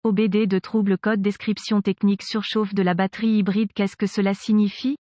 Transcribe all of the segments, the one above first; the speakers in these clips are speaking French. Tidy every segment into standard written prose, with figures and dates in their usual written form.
OBD de trouble code description technique surchauffe de la batterie hybride. Qu'est-ce que cela signifie?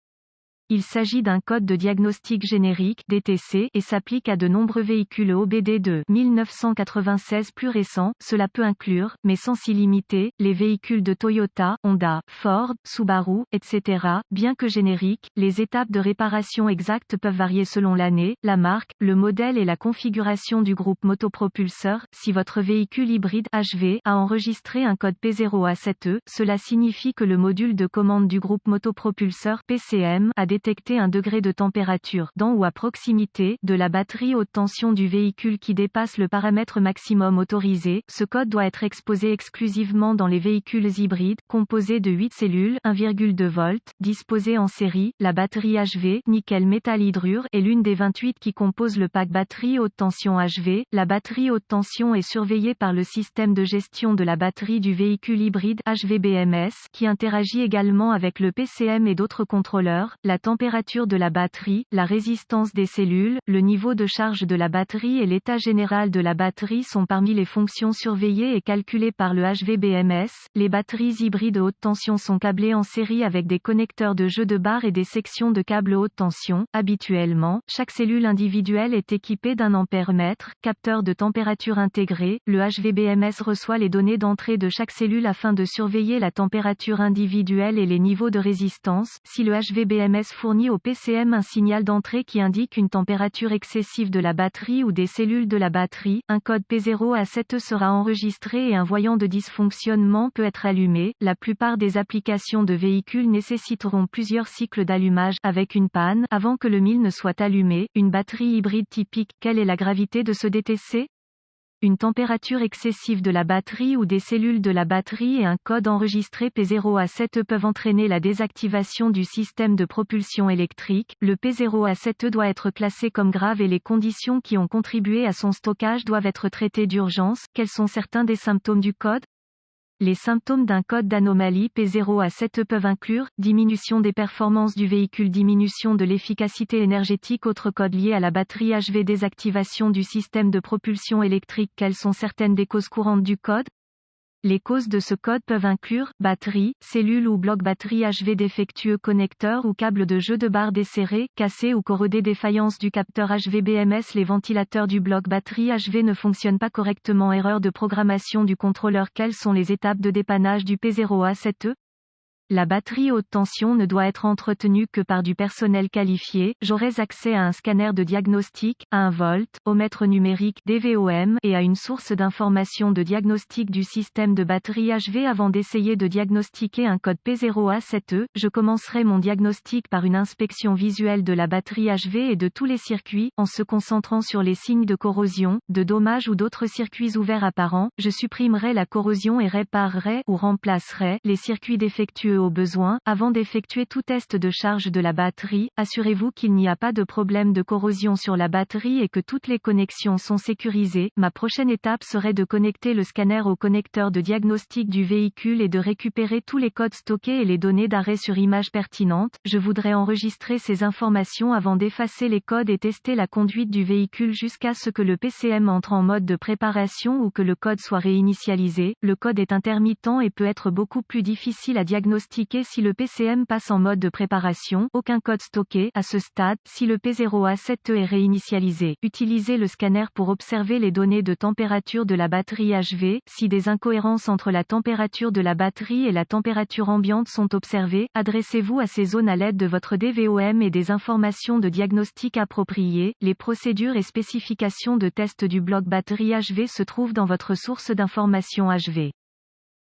Il s'agit d'un code de diagnostic générique (DTC) et s'applique à de nombreux véhicules OBD de 1996 plus récents. Cela peut inclure, mais sans s'y limiter, les véhicules de Toyota, Honda, Ford, Subaru, etc. Bien que génériques, les étapes de réparation exactes peuvent varier selon l'année, la marque, le modèle et la configuration du groupe motopropulseur. Si votre véhicule hybride HV a enregistré un code P0A7E, cela signifie que le module de commande du groupe motopropulseur PCM a détecter un degré de température dans ou à proximité de la batterie haute tension du véhicule qui dépasse le paramètre maximum autorisé. Ce code doit être exposé exclusivement dans les véhicules hybrides, composés de 8 cellules 1,2 volts, disposées en série. La batterie HV, nickel-métal hydrure, est l'une des 28 qui composent le pack batterie haute tension HV. La batterie haute tension est surveillée par le système de gestion de la batterie du véhicule hybride HVBMS, qui interagit également avec le PCM et d'autres contrôleurs. La température de la batterie, la résistance des cellules, le niveau de charge de la batterie et l'état général de la batterie sont parmi les fonctions surveillées et calculées par le HVBMS. Les batteries hybrides haute tension sont câblées en série avec des connecteurs de jeu de barres et des sections de câbles haute tension. Habituellement, chaque cellule individuelle est équipée d'un ampèremètre, capteur de température intégré. Le HVBMS reçoit les données d'entrée de chaque cellule afin de surveiller la température individuelle et les niveaux de résistance. Si le HVBMS fournit au PCM un signal d'entrée qui indique une température excessive de la batterie ou des cellules de la batterie, un code P0A7E sera enregistré et un voyant de dysfonctionnement peut être allumé. La plupart des applications de véhicules nécessiteront plusieurs cycles d'allumage avec une panne avant que le mille ne soit allumé. Une batterie hybride typique, quelle est la gravité de ce DTC? Une température excessive de la batterie ou des cellules de la batterie et un code enregistré P0A7E peuvent entraîner la désactivation du système de propulsion électrique. Le P0A7E doit être classé comme grave et les conditions qui ont contribué à son stockage doivent être traitées d'urgence. Quels sont certains des symptômes du code? Les symptômes d'un code d'anomalie P0A7E peuvent inclure diminution des performances du véhicule, diminution de l'efficacité énergétique, autres codes liés à la batterie HV, désactivation du système de propulsion électrique. Quelles sont certaines des causes courantes du code? Les causes de ce code peuvent inclure batterie, cellule ou bloc batterie HV défectueux, connecteur ou câble de jeu de barre desserré, cassé ou corrodé, défaillance du capteur HVBMS, les ventilateurs du bloc batterie HV ne fonctionnent pas correctement, erreur de programmation du contrôleur. Quelles sont les étapes de dépannage du P0A7E? La batterie haute tension ne doit être entretenue que par du personnel qualifié. J'aurai accès à un scanner de diagnostic, à un voltomètre numérique DVOM et à une source d'information de diagnostic du système de batterie HV avant d'essayer de diagnostiquer un code P0A7E. Je commencerai mon diagnostic par une inspection visuelle de la batterie HV et de tous les circuits, en se concentrant sur les signes de corrosion, de dommage ou d'autres circuits ouverts apparents. Je supprimerai la corrosion et réparerai ou remplacerai les circuits défectueux au besoin. Avant d'effectuer tout test de charge de la batterie, assurez-vous qu'il n'y a pas de problème de corrosion sur la batterie et que toutes les connexions sont sécurisées. Ma prochaine étape serait de connecter le scanner au connecteur de diagnostic du véhicule et de récupérer tous les codes stockés et les données d'arrêt sur image pertinentes. Je voudrais enregistrer ces informations avant d'effacer les codes et tester la conduite du véhicule jusqu'à ce que le PCM entre en mode de préparation ou que le code soit réinitialisé. Le code est intermittent et peut être beaucoup plus difficile à diagnostiquer si le PCM passe en mode de préparation. Aucun code stocké à ce stade. Si le P0A7E est réinitialisé, utilisez le scanner pour observer les données de température de la batterie HV. Si des incohérences entre la température de la batterie et la température ambiante sont observées, adressez-vous à ces zones à l'aide de votre DVOM et des informations de diagnostic appropriées. Les procédures et spécifications de test du bloc batterie HV se trouvent dans votre source d'information HV.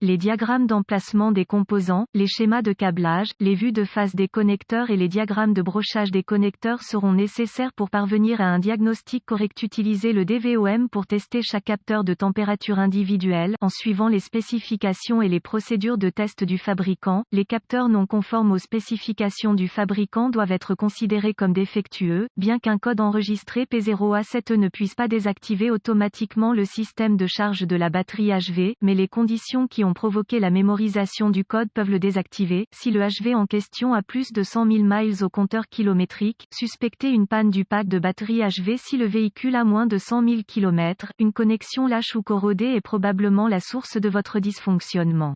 Les diagrammes d'emplacement des composants, les schémas de câblage, les vues de face des connecteurs et les diagrammes de brochage des connecteurs seront nécessaires pour parvenir à un diagnostic correct. Utilisez le DVOM pour tester chaque capteur de température individuelle, en suivant les spécifications et les procédures de test du fabricant. Les capteurs non conformes aux spécifications du fabricant doivent être considérés comme défectueux, bien qu'un code enregistré P0A7E ne puisse pas désactiver automatiquement le système de charge de la batterie HV, mais les conditions qui ont provoqué la mémorisation du code peuvent le désactiver, si le HV en question a plus de 100 000 miles au compteur kilométrique, suspectez une panne du pack de batterie HV si le véhicule a moins de 100 000 km, une connexion lâche ou corrodée est probablement la source de votre dysfonctionnement.